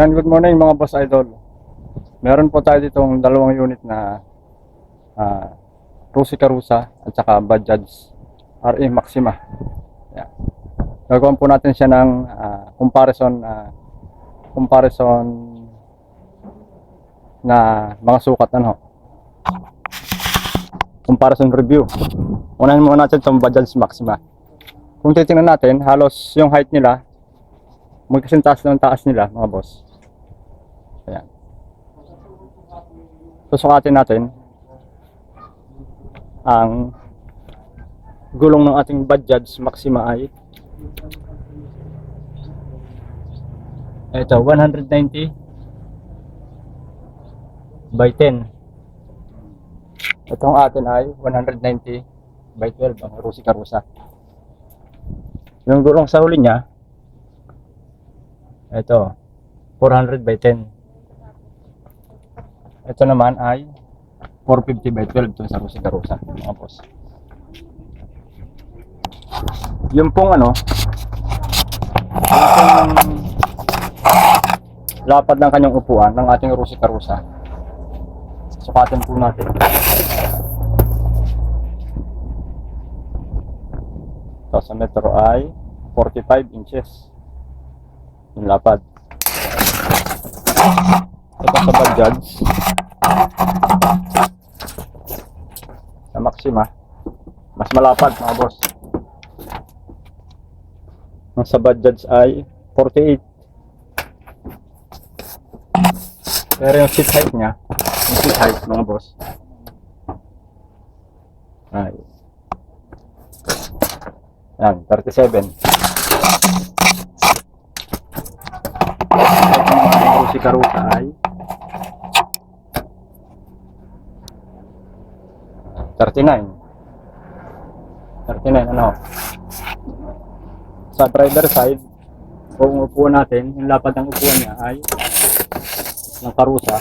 Yan, good morning mga boss idol. Meron po tayo ditong dalawang unit na Rusi Karusa at saka Bajaj RE Maxima. Yan. Gagawin po natin siya ng comparison na mga sukat comparison review. Unahin muna natin itong Bajaj Maxima. Kung titingnan natin, halos yung height nila magkasing taas ng taas nila mga boss. Ayan. Susukatin natin ang gulong ng ating Bajaj Maxima ay ito 190 by 10. Itong atin ay 190 by 12 ang Rusi Karusa. Yung gulong sa huli niya ito 400 by 10. Ito naman ay 450 by 12 ito sa Rusi Karusa mga boss. Yung pong yung lapad ng kanyang upuan ng ating Rusi Karusa, sukatin po natin. Ito sa metro ay 45 inches yung lapad. Ito sa Bajaj sa Maxima mas malapad mga boss. Ang sa Bajaj ay 48. Pero yung seat height nya, yung seat height mga boss ay yan, 37. Si Karusa ay 39 sa driver side. Kung upuan natin, yung lapad ng upuan niya ay ng Karusa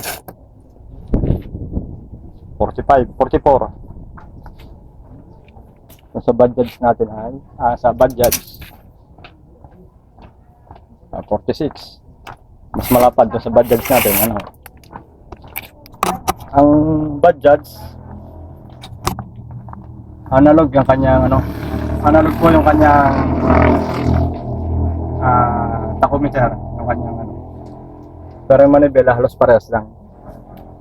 44. So, sa Bajaj natin ay sa Bajaj 46. Mas malapad doon sa Bajaj natin ang Bajaj analog yung kanyang analog po yung kanyang tachometer, yung kanyang pero yung manibela halos parehas lang.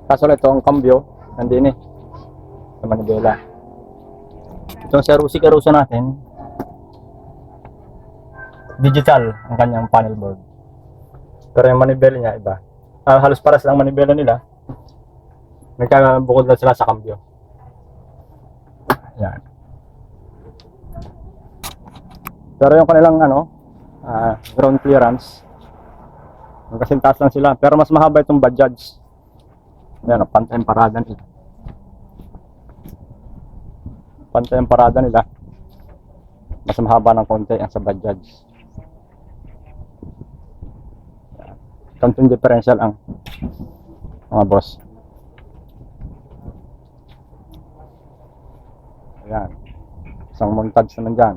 Kaso ito ang cambio nandiyan sa manibela. Itong sa Rusi Karusa natin digital ang kanyang panel board. Pero yung manibela niya iba. Halos paras lang manibela nila. Nagkabukod lang sila sa cambio. Yan. Pero yung kanilang ground clearance magkasing taas lang sila. Pero mas mahaba itong Bajaj. Yan, pantay ang parada nila. Pantay ang parada nila. Mas mahaba ng konti ang sa Bajaj. Konting differential ang mga boss. Ayan. Isang montage naman dyan.